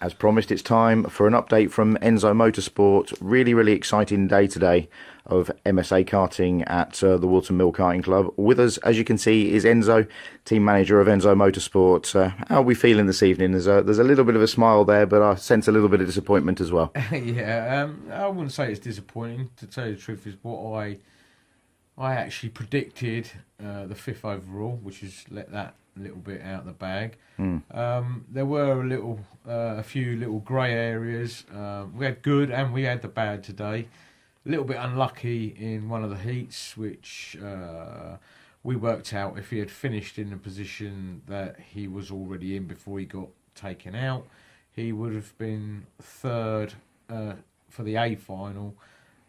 As promised, it's time for an update from Enzo Motorsport. Really exciting day today of MSA karting at the Walton Mill Karting Club. With us, as you can see, is Enzo, team manager of Enzo Motorsport. How are we feeling this evening? There's a little bit of a smile there, but I sense a little bit of disappointment as well. Yeah, I wouldn't say it's disappointing. To tell you the truth, is what I actually predicted the 5th overall, which is let that little bit out of the bag. There were a few little grey areas. We had good and we had the bad today. A little bit unlucky in one of the heats, which we worked out if he had finished in the position that he was already in before he got taken out, he would have been third for the A final.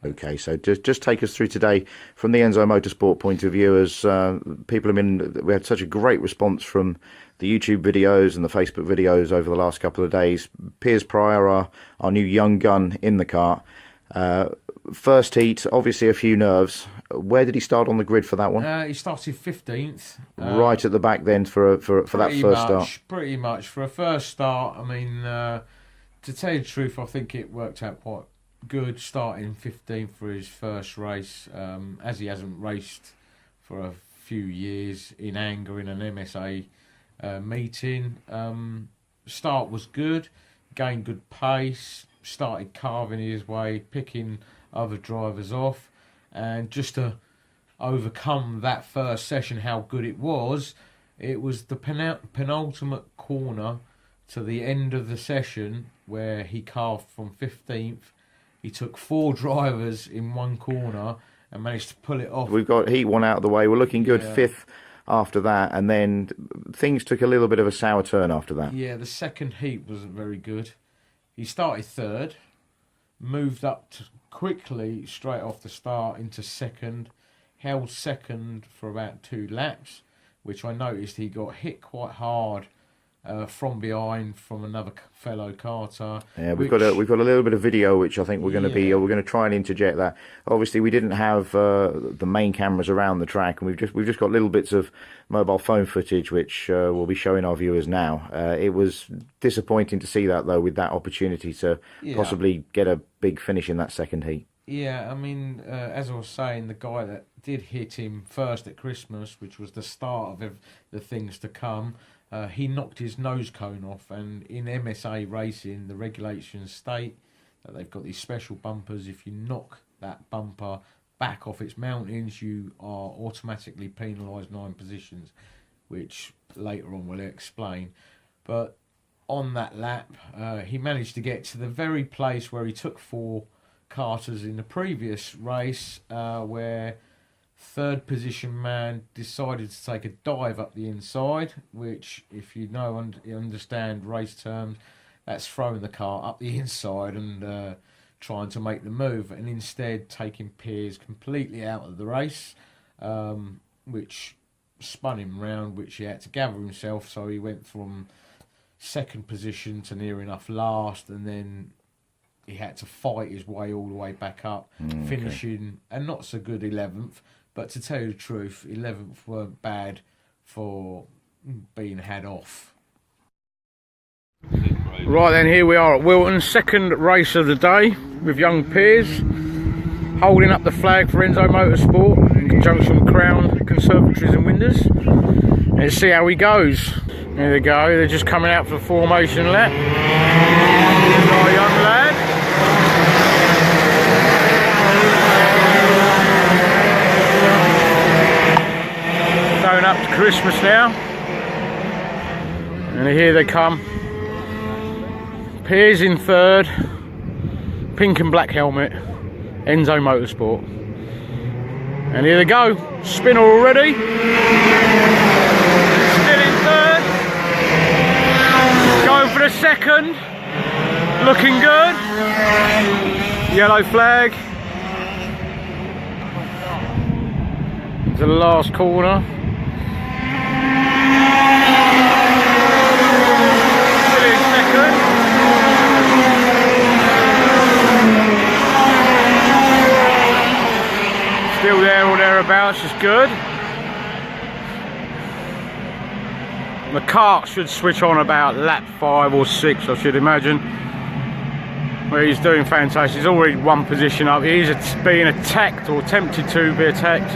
Okay, so just take us through today from the Enzo Motorsport point of view. As people have been, we had such a great response from the YouTube videos and the Facebook videos over the last couple of days. Piers Pryor, our new young gun in the kart. First heat, obviously a few nerves. Where did he start on the grid for that one? He started 15th. Right at the back then for that first start. Pretty much for a first start. I mean, to tell you the truth, I think it worked out quite good, starting 15th for his first race, as he hasn't raced for a few years in anger in an MSA meeting. Start was good, gained good pace, started carving his way, picking other drivers off, and just to overcome that first session, how good it was the penultimate corner to the end of the session where he carved from 15th. He took 4 drivers in one corner and managed to pull it off. We've got heat 1 out of the way. We're looking good, yeah. 5th after that, and then things took a little bit of a sour turn after that. Yeah, the second heat wasn't very good. He started 3rd, moved up quickly straight off the start into 2nd, held 2nd for about 2 laps, which I noticed he got hit quite hard from behind from another fellow karter. Yeah, we've got a little bit of video which I think we're going to try and interject that. Obviously, we didn't have the main cameras around the track, and we've just got little bits of mobile phone footage which we'll be showing our viewers now. It was disappointing to see that though, with that opportunity to possibly get a big finish in that second heat. Yeah, I mean, as I was saying, the guy that did hit him first at Christmas, which was the start of the things to come, he knocked his nose cone off, and in MSA racing, the regulations state that they've got these special bumpers. If you knock that bumper back off its mountings, you are automatically penalised 9 positions, which later on we'll explain. But on that lap, he managed to get to the very place where he took 4 karters in the previous race, where 3rd position man decided to take a dive up the inside, which, if you know and understand race terms, that's throwing the car up the inside and trying to make the move, and instead taking Piers completely out of the race, which spun him round, which he had to gather himself, so he went from 2nd position to near enough last, and then he had to fight his way all the way back up, finishing a not so good 11th. But to tell you the truth, 11th weren't bad for being had off. Right then, here we are at Wilton, 2nd race of the day with young Piers, holding up the flag for Enzo Motorsport in conjunction with Crown Conservatories and Windows. Let's see how he goes. There they go, they're just coming out for the formation lap. Here's our young lad. Going up to Christmas now, and here they come. Piers in 3rd, pink and black helmet, Enzo Motorsport, and here they go. Spinner already, still in 3rd, going for the 2nd, looking good. Yellow flag to the last corner. Still there or thereabouts is good. The kart should switch on about lap 5 or 6, I should imagine. Where he's doing fantastic. He's already one position up. He's being attacked or attempted to be attacked.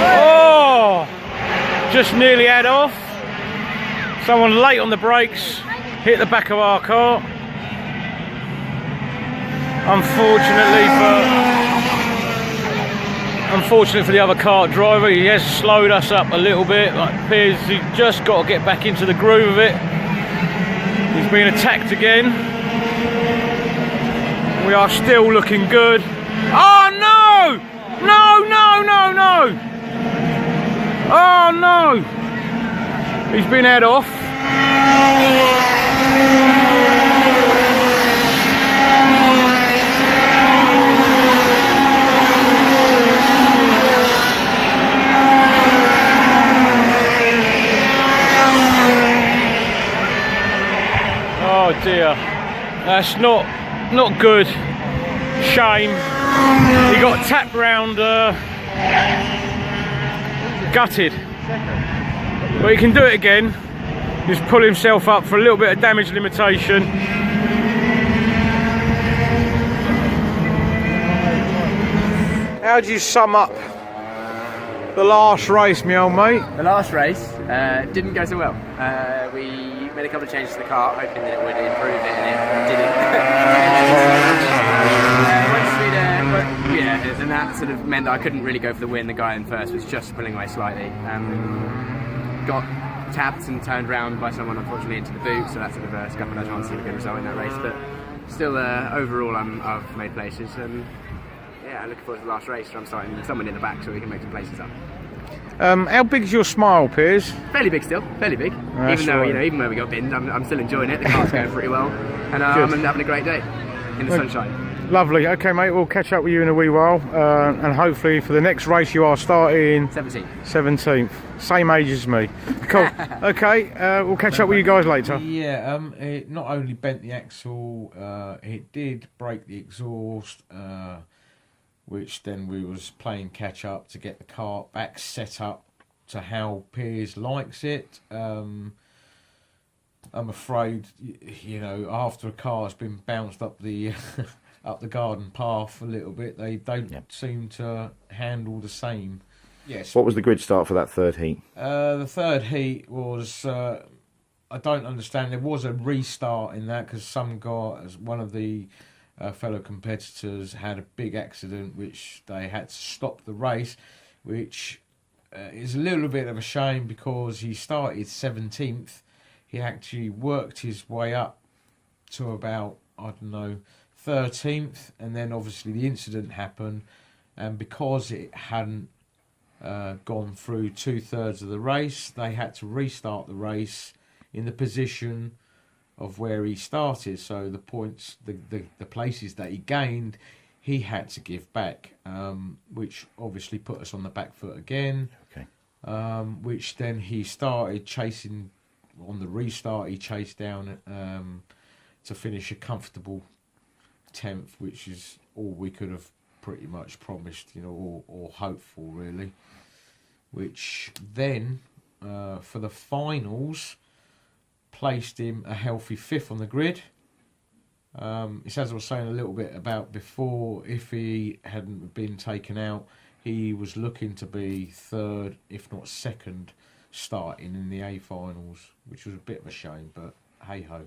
Oh! Just nearly had off. Someone late on the brakes, hit the back of our car. Unfortunately for the other kart driver, he has slowed us up a little bit. Like Piers, he's just got to get back into the groove of it. He's been attacked again. We are still looking good. Oh no! No, no, no, no! Oh no! He's been head off. Oh dear, that's not good. Shame. He got tapped round, gutted. But he can do it again. Just pull himself up for a little bit of damage limitation. How do you sum up the last race, my old mate? The last race didn't go so well. We made a couple of changes to the car, hoping that it would improve it, and it didn't. And that sort of meant that I couldn't really go for the win. The guy in first was just pulling away slightly. Got tapped and turned round by someone, unfortunately, into the boot, so that sort of scuppered our chances of a good result in that race. But still, overall, I've made places. Yeah, I'm looking forward to the last race. I'm starting someone in the back so we can make some places up. How big is your smile, Piers? Fairly big still, fairly big. That's even though, right. even where we got binned, I'm still enjoying it. The car's going pretty well, and I'm having a great day in the sunshine. Lovely. Okay, mate, we'll catch up with you in a wee while, and hopefully for the next race you are starting 17th. Same age as me. Cool. Okay, we'll catch up with you guys later. Yeah, it not only bent the axle, it did break the exhaust, which then we was playing catch up to get the car back set up to how Piers likes it. I'm afraid, you know, after a car's been bounced up the up the garden path a little bit, they don't seem to handle the same. Yes. What was the grid start for that third heat? The third heat was, I don't understand, there was a restart in that because some guy, one of the fellow competitors had a big accident which they had to stop the race, which is a little bit of a shame because he started 17th. He actually worked his way up to about, I don't know, 13th, and then obviously the incident happened, and because it hadn't gone through 2/3 of the race, they had to restart the race in the position of where he started. So the points, the places that he gained, he had to give back, which obviously put us on the back foot again. Okay. Which then he started chasing on the restart. He chased down to finish a comfortable 10th, which is all we could have pretty much promised, you know, or hoped for, really. Which then, for the finals, placed him a healthy 5th on the grid. It's as I was saying a little bit about before, if he hadn't been taken out, he was looking to be 3rd, if not 2nd, starting in the A finals, which was a bit of a shame, but hey-ho.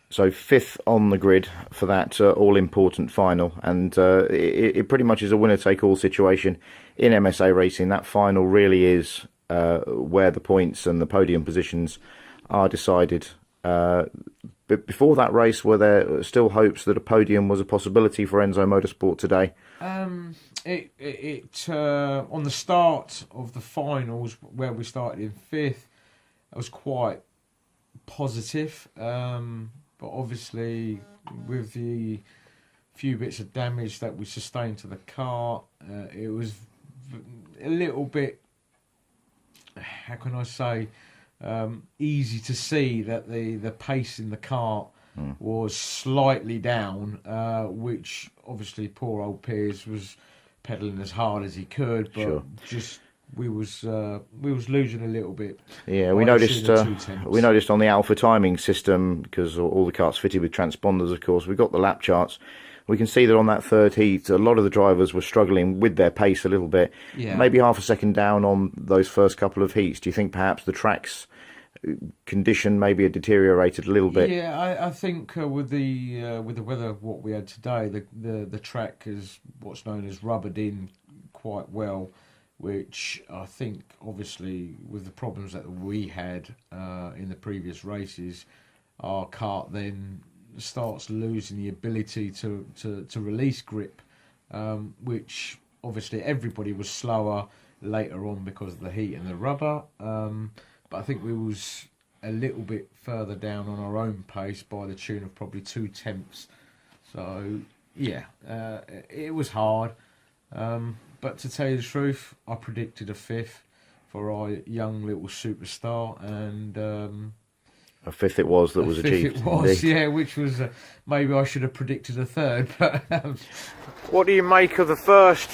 So 5th on the grid for that all-important final, and it pretty much is a winner-take-all situation in MSA racing. That final really is where the points and the podium positions are decided. But before that race, were there still hopes that a podium was a possibility for Enzo Motorsport today? On the start of the finals, where we started in 5th, I was quite positive. But obviously, with the few bits of damage that we sustained to the car, it was a little bit, how can I say, easy to see that the pace in the kart was slightly down, which obviously poor old Piers was pedalling as hard as he could, but just we was losing a little bit. Yeah, we noticed on the Alpha timing system, because all the karts fitted with transponders, of course. We got the lap charts. We can see that on that third heat, a lot of the drivers were struggling with their pace a little bit. Yeah. Maybe half a second down on those first couple of heats. Do you think perhaps the track's condition maybe had deteriorated a little bit? Yeah, I think with the weather what we had today, the track is what's known as rubbered in quite well, which I think obviously with the problems that we had in the previous races, our kart then starts losing the ability to release grip, which obviously everybody was slower later on because of the heat and the rubber. But I think we was a little bit further down on our own pace by the tune of probably 2 tenths. So, yeah, it was hard. But to tell you the truth, I predicted a 5th for our young little superstar. And a 5th it was that was achieved. It was, indeed. Yeah, which was maybe I should have predicted a 3rd. But what do you make of the first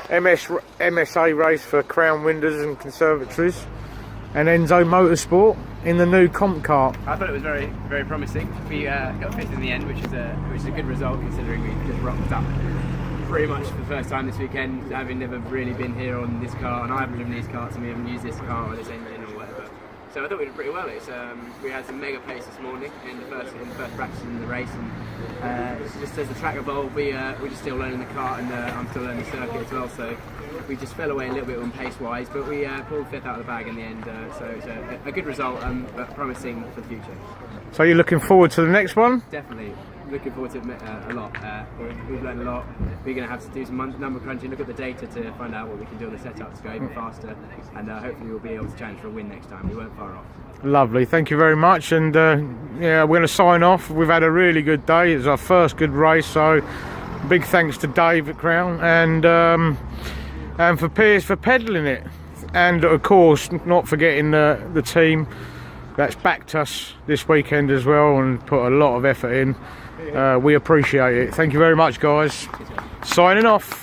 MSA race for Crown Windows and Conservatories and Enzo Motorsport in the new comp kart? I thought it was very, very promising. We got 5th in the end, which is a good result considering we just rocked up pretty much for the first time this weekend, having never really been here on this car, and I haven't driven these karts, and we haven't used this car or this engine or whatever. So I thought we did pretty well. We had some mega pace this morning in the first practice in the race, and just as the track evolved, we're just still learning the kart, and I'm still learning the circuit as well. So we just fell away a little bit on pace wise, but we pulled 5th out of the bag in the end. So it's a good result, but promising for the future. So you're looking forward to the next one? Definitely. Looking forward to it a lot. We've learned a lot. We're going to have to do some number crunching, look at the data to find out what we can do on the setup to go even faster, and hopefully we'll be able to challenge for a win next time. We weren't far off. Lovely, thank you very much. And yeah, we're going to sign off. We've had a really good day. It's our first good race, so big thanks to Dave at Crown and for Piers for pedalling it, and of course not forgetting the team that's backed us this weekend as well and put a lot of effort in. We appreciate it. Thank you very much, guys. Signing off.